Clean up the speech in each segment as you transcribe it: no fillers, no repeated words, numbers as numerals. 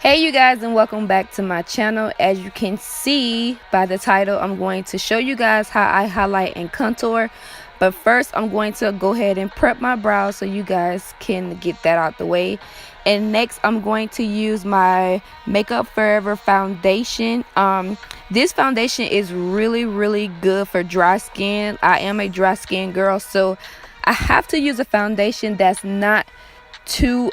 Hey you guys, and welcome back to my channel. As you can see by the title, I'm going to show you guys how I highlight and contour. But first I'm going to go ahead and prep my brows so you guys can get that out the way. And next I'm going to use my Makeup Forever foundation. This foundation is really good for dry skin. I am a dry skin girl, so I have to use a foundation that's not too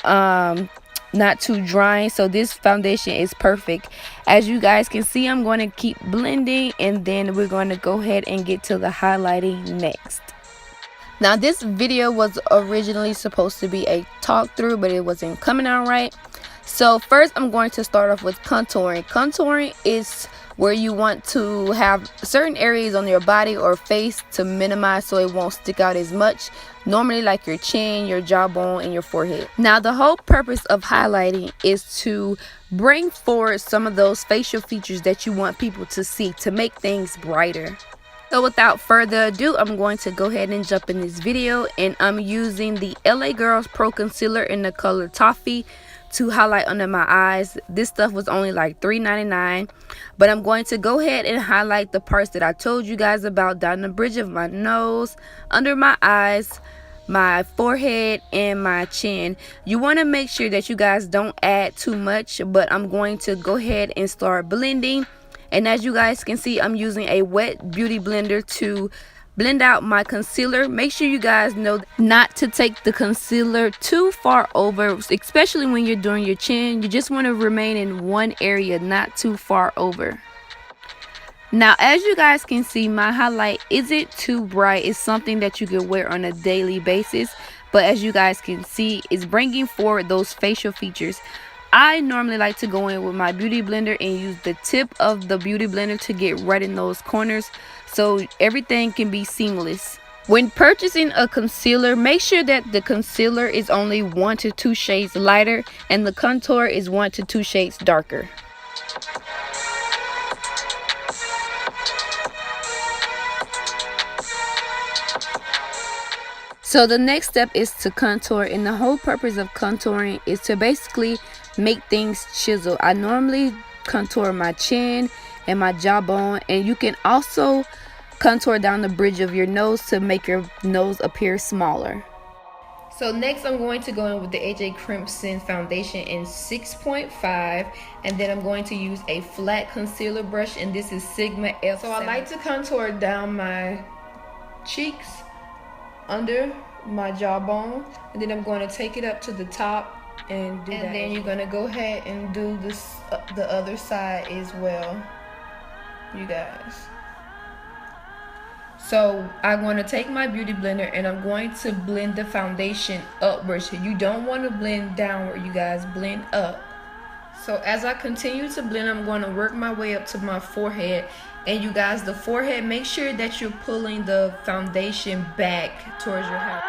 drying. So this foundation is perfect. As you guys can see, I'm going to keep blending, and then we're going to go ahead and get to the highlighting next. Now this video was originally supposed to be a talk through, but it wasn't coming out right. So first I'm going to start off with contouring. Contouring is where you want to have certain areas on your body or face to minimize so it won't stick out as much, normally like your chin, your jawbone, and your forehead. Now the whole purpose of highlighting is to bring forward some of those facial features that you want people to see, to make things brighter. So without further ado, I'm going to go ahead and jump in this video, and I'm using the LA Girls Pro Concealer in the color Toffee to highlight under my eyes. This stuff was only like $3.99, but I'm going to go ahead and highlight the parts that I told you guys about, down the bridge of my nose, under my eyes, my forehead, and my chin. You want to make sure that you guys don't add too much, but I'm going to go ahead and start blending. And as you guys can see, I'm using a wet beauty blender to blend out my concealer. Make sure you guys know not to take the concealer too far over, especially when you're doing your chin. You just want to remain in one area, not too far over. Now as you guys can see, my highlight isn't too bright. It's something that you can wear on a daily basis, but as you guys can see, it's bringing forward those facial features. I normally like to go in with my beauty blender and use the tip of the beauty blender to get right in those corners so everything can be seamless. When purchasing a concealer, make sure that the concealer is only 1 to 2 shades lighter and the contour is 1 to 2 shades darker. So the next step is to contour, and the whole purpose of contouring is to basically make things chisel. I normally contour my chin and my jawbone, and you can also contour down the bridge of your nose to make your nose appear smaller. So next I'm going to go in with the AJ Crimson foundation in 6.5, and then I'm going to use a flat concealer brush, and this is Sigma F7. So I like to contour down my cheeks, under my jawbone, and then I'm going to take it up to the top and do that. And then you're going to go ahead and do this the other side as well, you guys. So I'm going to take my beauty blender and I'm going to blend the foundation upwards. You don't want to blend downward, you guys, blend up. So as I continue to blend, I'm going to work my way up to my forehead. And you guys, the forehead, make sure that you're pulling the foundation back towards your head.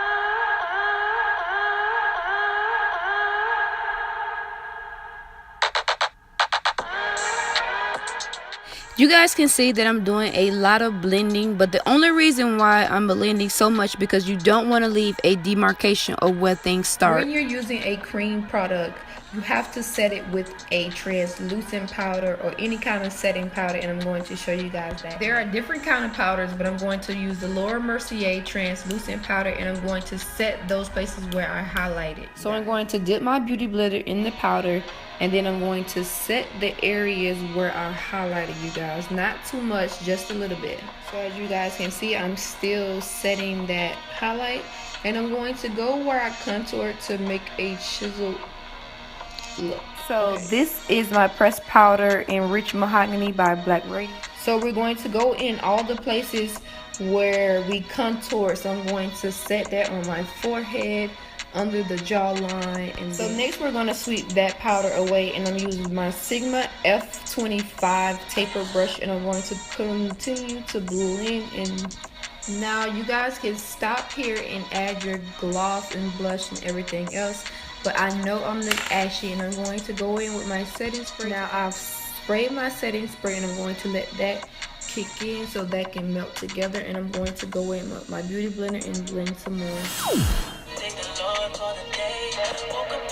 You guys can see that I'm doing a lot of blending, but the only reason why I'm blending so much because you don't want to leave a demarcation of where things start. When you're using a cream product, you have to set it with a translucent powder or any kind of setting powder, and I'm going to show you guys that. There are different kind of powders, but I'm going to use the Laura Mercier translucent powder, and I'm going to set those places where I highlighted. So I'm going to dip my beauty blender in the powder, and then I'm going to set the areas where I highlighted, you guys. Not too much, just a little bit. So as you guys can see, I'm still setting that highlight, and I'm going to go where I contour to make a chisel look. So this is my pressed powder in Rich Mahogany by Black Radiance. So we're going to go in all the places where we contour. So I'm going to set that on my forehead, under the jawline, and so next we're going to sweep that powder away, and I'm using my Sigma F25 taper brush, and I'm going to continue to blend in. Now you guys can stop here and add your gloss and blush and everything else, but I know I'm look ashy, and I'm going to go in with my setting spray. Now I've sprayed my setting spray, and I'm going to let that kick in so that can melt together, and I'm going to go in with my beauty blender and blend some more. Thank the Lord for the day. Woke up